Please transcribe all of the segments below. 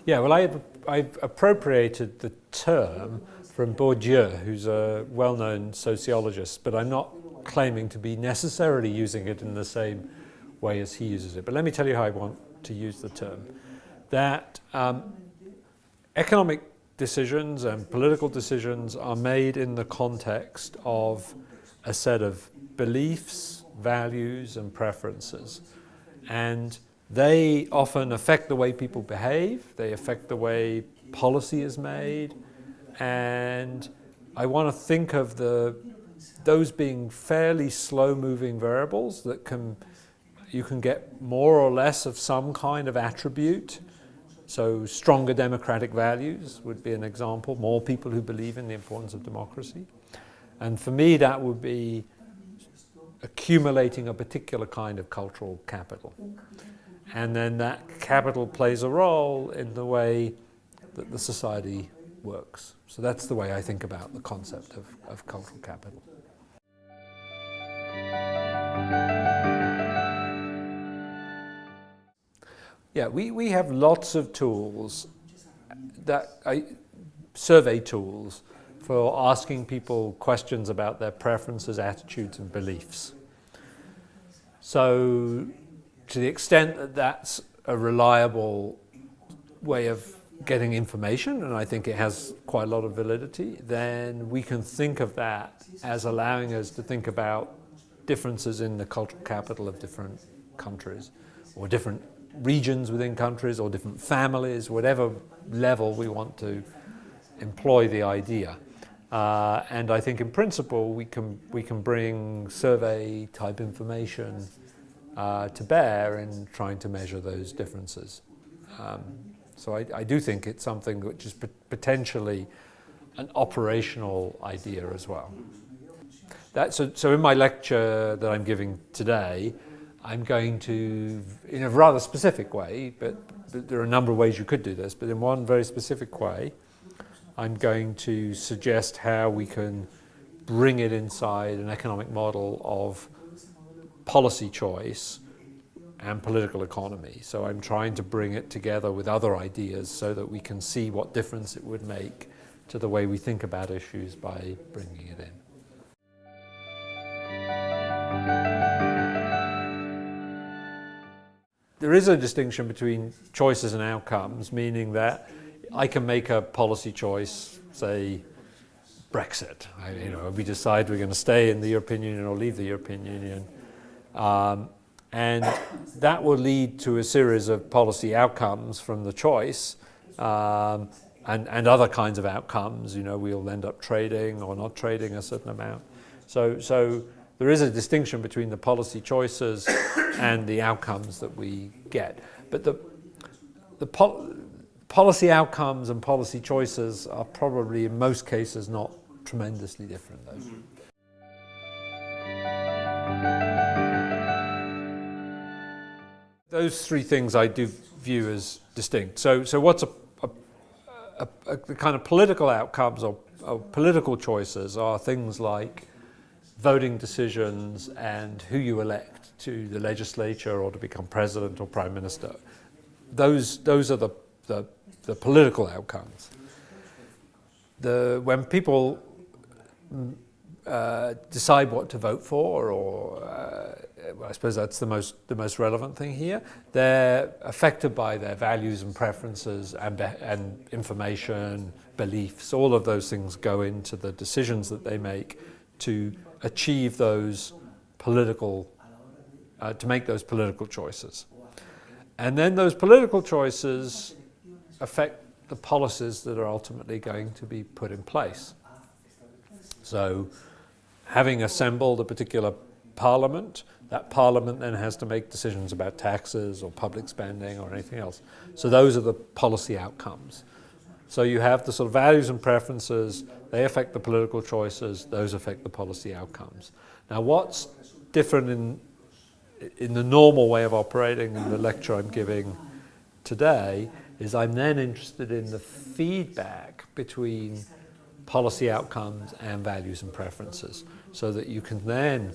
Yeah, well, I've appropriated the term from Bourdieu, who's a well-known sociologist, but I'm not claiming to be necessarily using it in the same way as he uses it. But let me tell you how I want to use the term. That economic decisions and political decisions are made in the context of a set of beliefs, values, and preferences. And they often affect the way people behave, they affect the way policy is made, and I want to think of those being fairly slow-moving variables that you can get more or less of some kind of attribute. So stronger democratic values would be an example, more people who believe in the importance of democracy. And for me, that would be accumulating a particular kind of cultural capital. And then that capital plays a role in the way that the society works. So that's the way I think about the concept of cultural capital. Yeah, we have lots of tools, survey tools, for asking people questions about their preferences, attitudes, and beliefs. So to the extent that that's a reliable way of getting information, and I think it has quite a lot of validity, then we can think of that as allowing us to think about differences in the cultural capital of different countries, or different regions within countries, or different families, whatever level we want to employ the idea. And I think in principle we can bring survey type information to bear in trying to measure those differences. So I do think it's something which is potentially an operational idea as well. So in my lecture that I'm giving today, I'm going to, in a rather specific way, but there are a number of ways you could do this, but in one very specific way, I'm going to suggest how we can bring it inside an economic model of policy choice and political economy. So I'm trying to bring it together with other ideas so that we can see what difference it would make to the way we think about issues by bringing it in. There is a distinction between choices and outcomes, meaning that I can make a policy choice, say Brexit. We decide we're going to stay in the European Union or leave the European Union. And that will lead to a series of policy outcomes from the choice, and other kinds of outcomes. We'll end up trading or not trading a certain amount. So there is a distinction between the policy choices and the outcomes that we get. But the policy outcomes and policy choices are probably in most cases not tremendously different, though. Those three things I do view as distinct. So what's the kind of political outcomes or political choices are things like voting decisions and who you elect to the legislature or to become president or prime minister. Those are the political outcomes. When people decide what to vote for, or I suppose that's the most relevant thing here, they're affected by their values and preferences and information, beliefs. All of those things go into the decisions that they make to achieve those political, to make those political choices. And then those political choices affect the policies that are ultimately going to be put in place. So having assembled a particular parliament, that parliament then has to make decisions about taxes or public spending or anything else. So those are the policy outcomes. So you have the sort of values and preferences, they affect the political choices, those affect the policy outcomes. Now what's different in the normal way of operating in the lecture I'm giving today is I'm then interested in the feedback between policy outcomes and values and preferences, so that you can then,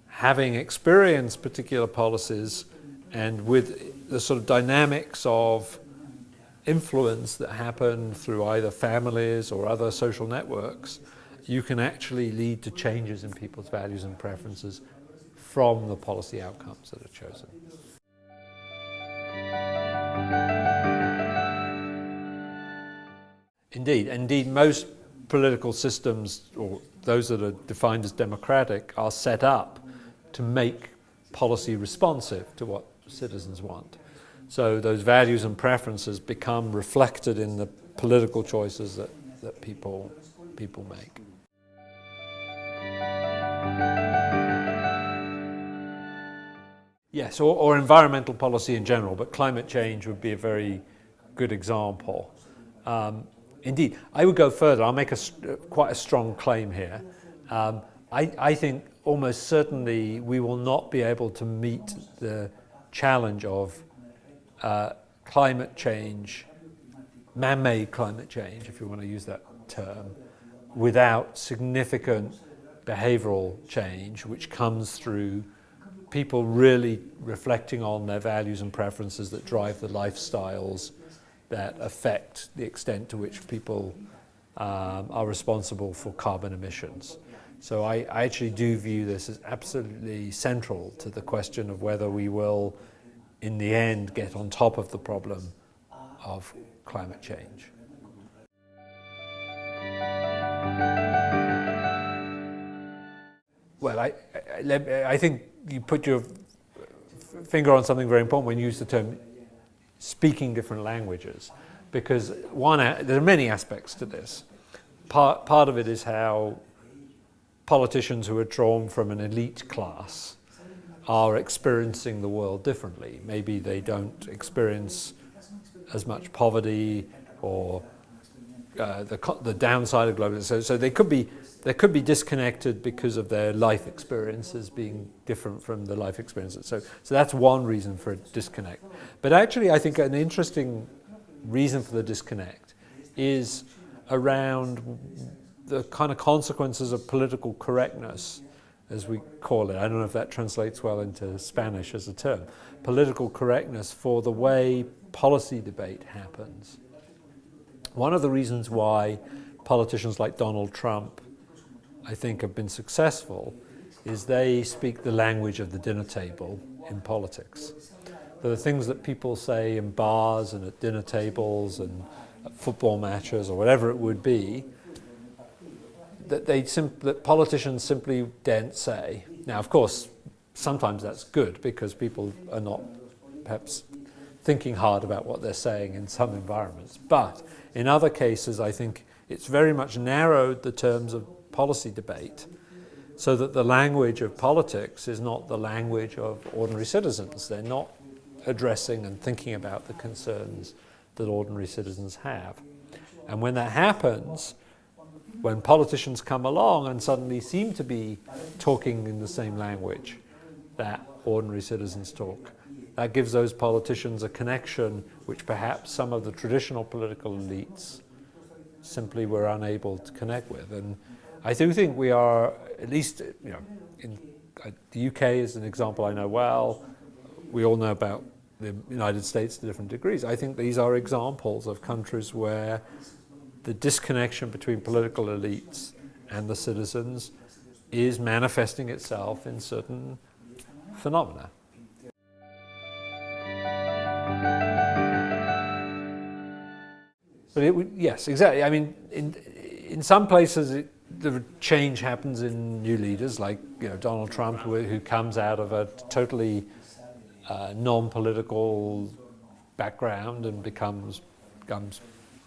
having experienced particular policies and with the sort of dynamics of influence that happen through either families or other social networks, you can actually lead to changes in people's values and preferences from the policy outcomes that are chosen. Indeed, most political systems, or those that are defined as democratic, are set up to make policy responsive to what citizens want. So those values and preferences become reflected in the political choices that people make. Yes, or environmental policy in general, but climate change would be a very good example. Indeed, I would go further. I'll make quite a strong claim here. I think almost certainly we will not be able to meet the challenge of climate change, man-made climate change, if you want to use that term, without significant behavioral change, which comes through people really reflecting on their values and preferences that drive the lifestyles that affect the extent to which people are responsible for carbon emissions. So I actually do view this as absolutely central to the question of whether we will, in the end, get on top of the problem of climate change. Well, I think you put your finger on something very important when you use the term speaking different languages, because there are many aspects to this. Part of it is how politicians who are drawn from an elite class are experiencing the world differently. Maybe they don't experience as much poverty or the downside of globalization. So they could be disconnected because of their life experiences being different from the life experiences. So that's one reason for a disconnect. But actually, I think an interesting reason for the disconnect is around the kind of consequences of political correctness, as we call it. I don't know if that translates well into Spanish as a term. Political correctness for the way policy debate happens. One of the reasons why politicians like Donald Trump, I think, have been successful is they speak the language of the dinner table in politics. There are things that people say in bars and at dinner tables and at football matches or whatever it would be that politicians simply daren't say. Now, of course, sometimes that's good because people are not perhaps thinking hard about what they're saying in some environments. But in other cases, I think it's very much narrowed the terms of policy debate so that the language of politics is not the language of ordinary citizens. They're not addressing and thinking about the concerns that ordinary citizens have. And when that happens, when politicians come along and suddenly seem to be talking in the same language that ordinary citizens talk, that gives those politicians a connection which perhaps some of the traditional political elites simply were unable to connect with. And I do think we are, at least, in the UK is an example I know well. We all know about the United States to different degrees. I think these are examples of countries where the disconnection between political elites and the citizens is manifesting itself in certain phenomena. But yes, exactly. I mean, in some places the change happens in new leaders, like Donald Trump, who comes out of a totally non-political background and becomes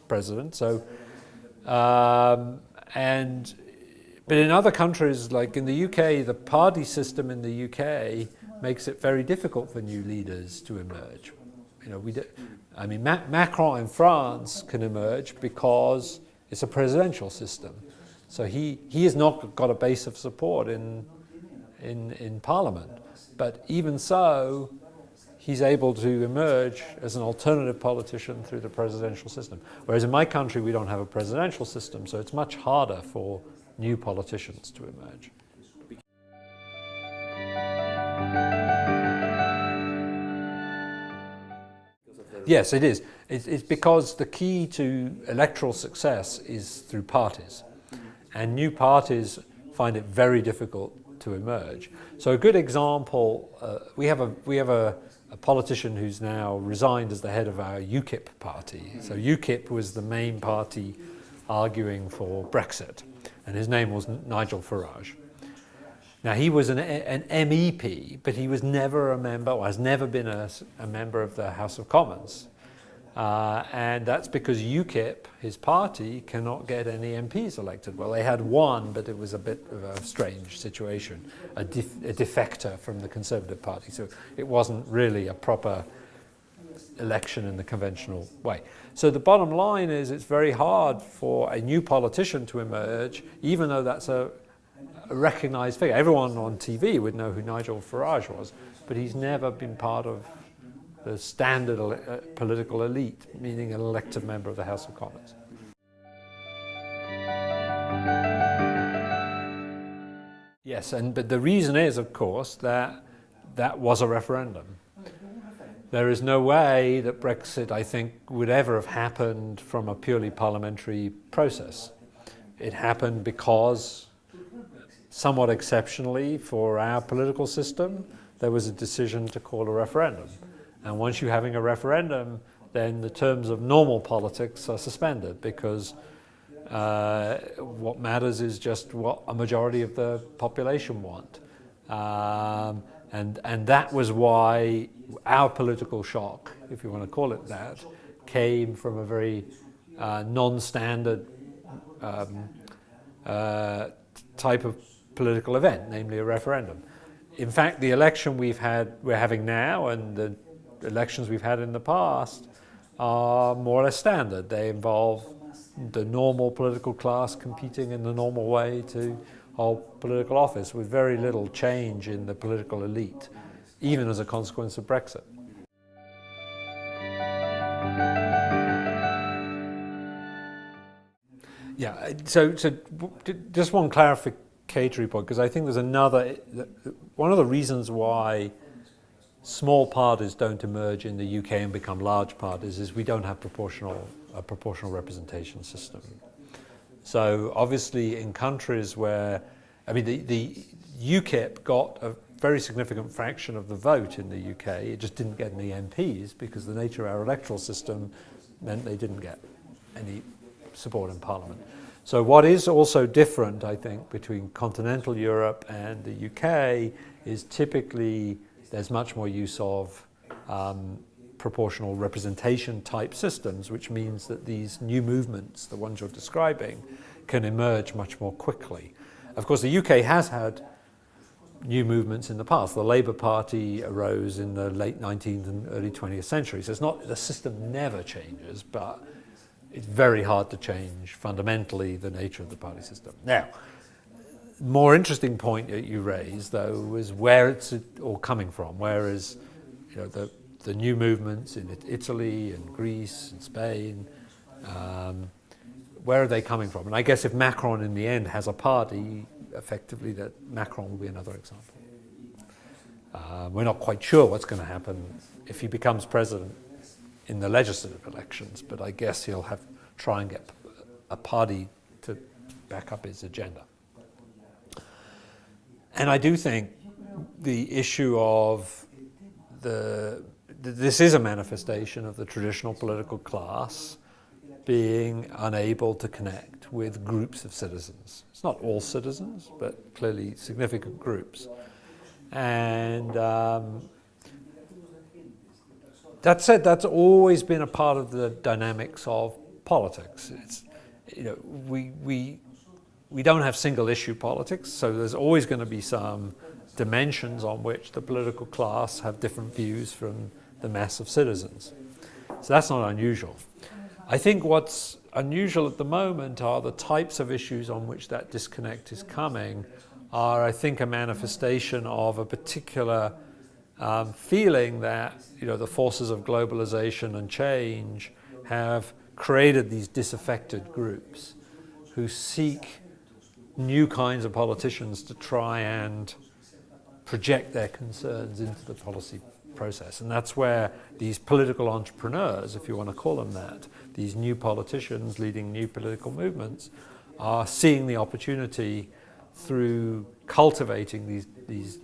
president. So, but in other countries, like in the UK, the party system in the UK makes it very difficult for new leaders to emerge. Macron in France can emerge because it's a presidential system. So he has not got a base of support in Parliament. But even so, he's able to emerge as an alternative politician through the presidential system. Whereas in my country, we don't have a presidential system, so it's much harder for new politicians to emerge. Yes, it is. It's because the key to electoral success is through parties, and new parties find it very difficult to emerge. So a good example, we have a politician who's now resigned as the head of our UKIP party. So UKIP was the main party arguing for Brexit, and his name was Nigel Faraj. Now he was an MEP, but he was never a member, or has never been a member of the House of Commons. And that's because UKIP, his party, cannot get any MPs elected. Well, they had one, but it was a bit of a strange situation, a defector from the Conservative Party. So it wasn't really a proper election in the conventional way. So the bottom line is it's very hard for a new politician to emerge, even though that's a recognised figure. Everyone on TV would know who Nigel Farage was, but he's never been part of the standard political elite, meaning an elected member of the House of Commons. Yes, but the reason is, of course, that was a referendum. There is no way that Brexit, I think, would ever have happened from a purely parliamentary process. It happened because, somewhat exceptionally for our political system, there was a decision to call a referendum. And once you're having a referendum, then the terms of normal politics are suspended, because what matters is just what a majority of the population want. And that was why our political shock, if you want to call it that, came from a very non-standard type of political event, namely a referendum. In fact, the election we're having now, and the elections we've had in the past, are more or less standard. They involve the normal political class competing in the normal way to hold political office, with very little change in the political elite, even as a consequence of Brexit. Yeah, so just one clarificatory point, because I think there's one of the reasons why small parties don't emerge in the UK and become large parties is we don't have a proportional representation system. So obviously in countries where, I mean, the UKIP got a very significant fraction of the vote in the UK, it just didn't get any MPs because the nature of our electoral system meant they didn't get any support in Parliament. So what is also different, I think, between continental Europe and the UK is typically there's much more use of proportional representation type systems, which means that these new movements, the ones you're describing, can emerge much more quickly. Of course, the UK has had new movements in the past. The Labour Party arose in the late 19th and early 20th century. So it's not, the system never changes, but it's very hard to change fundamentally the nature of the party system. Now, more interesting point that you raised, though, is where it's all coming from. Where is, the new movements in Italy and Greece and Spain, where are they coming from? And I guess if Macron in the end has a party, effectively that Macron will be another example. We're not quite sure what's going to happen if he becomes president in the legislative elections, but I guess he'll try and get a party to back up his agenda. And I do think the issue of this is a manifestation of the traditional political class being unable to connect with groups of citizens. It's not all citizens, but clearly significant groups. And that said, that's always been a part of the dynamics of politics. It's, we don't have single issue politics, so there's always going to be some dimensions on which the political class have different views from the mass of citizens. So that's not unusual. I think what's unusual at the moment are the types of issues on which that disconnect is coming are, I think, a manifestation of a particular feeling that the forces of globalization and change have created these disaffected groups who seek new kinds of politicians to try and project their concerns into the policy process. And that's where these political entrepreneurs, if you want to call them that, these new politicians leading new political movements, are seeing the opportunity through cultivating these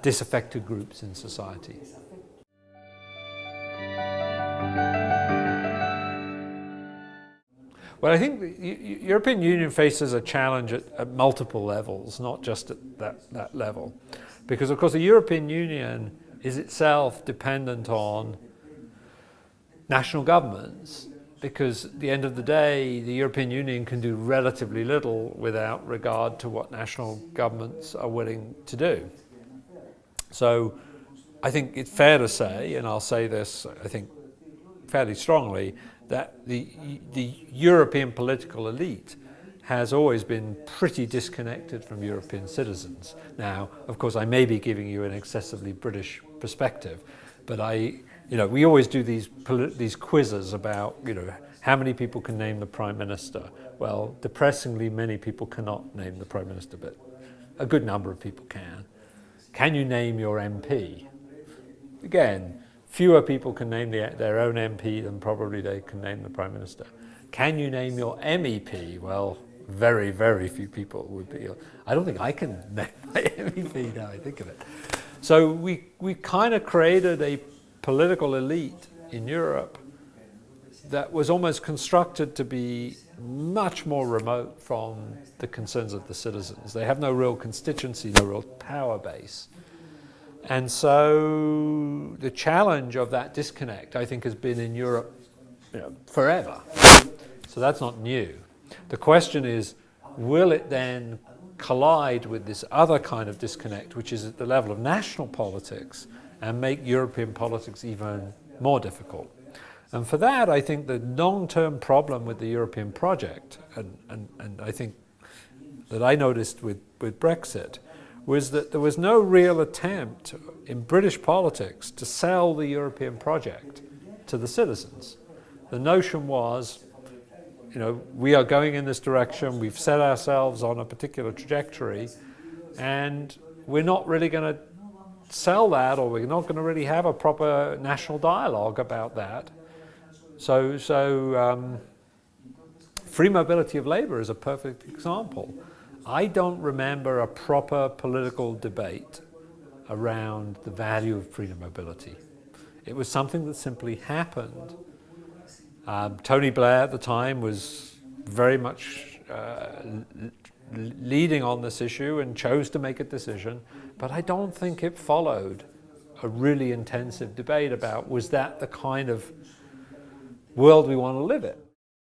disaffected groups in society. Well, I think the European Union faces a challenge at multiple levels, not just at that level. Because, of course, the European Union is itself dependent on national governments, because at the end of the day, the European Union can do relatively little without regard to what national governments are willing to do. So I think it's fair to say, and I'll say this, I think, fairly strongly, that the European political elite has always been pretty disconnected from European citizens. Now, of course, I may be giving you an excessively British perspective, but we always do these quizzes about, how many people can name the Prime Minister? Well, depressingly, many people cannot name the Prime Minister, but a good number of people can. Can you name your MP? Again, fewer people can name their own MP than probably they can name the Prime Minister. Can you name your MEP? Well, very, very few people would be. I don't think I can name my MEP now I think of it. So we kind of created a political elite in Europe that was almost constructed to be much more remote from the concerns of the citizens. They have no real constituency, no real power base. And so the challenge of that disconnect, I think, has been in Europe forever. So that's not new. The question is, will it then collide with this other kind of disconnect, which is at the level of national politics, and make European politics even more difficult? And for that, I think the long-term problem with the European project, and I think that I noticed with Brexit, was that there was no real attempt in British politics to sell the European project to the citizens. The notion was, we are going in this direction, we've set ourselves on a particular trajectory, and we're not really going to sell that, or we're not going to really have a proper national dialogue about that. So free mobility of labour is a perfect example. I don't remember a proper political debate around the value of freedom mobility. It was something that simply happened. Tony Blair at the time was very much leading on this issue and chose to make a decision, but I don't think it followed a really intensive debate about, was that the kind of world we want to live in?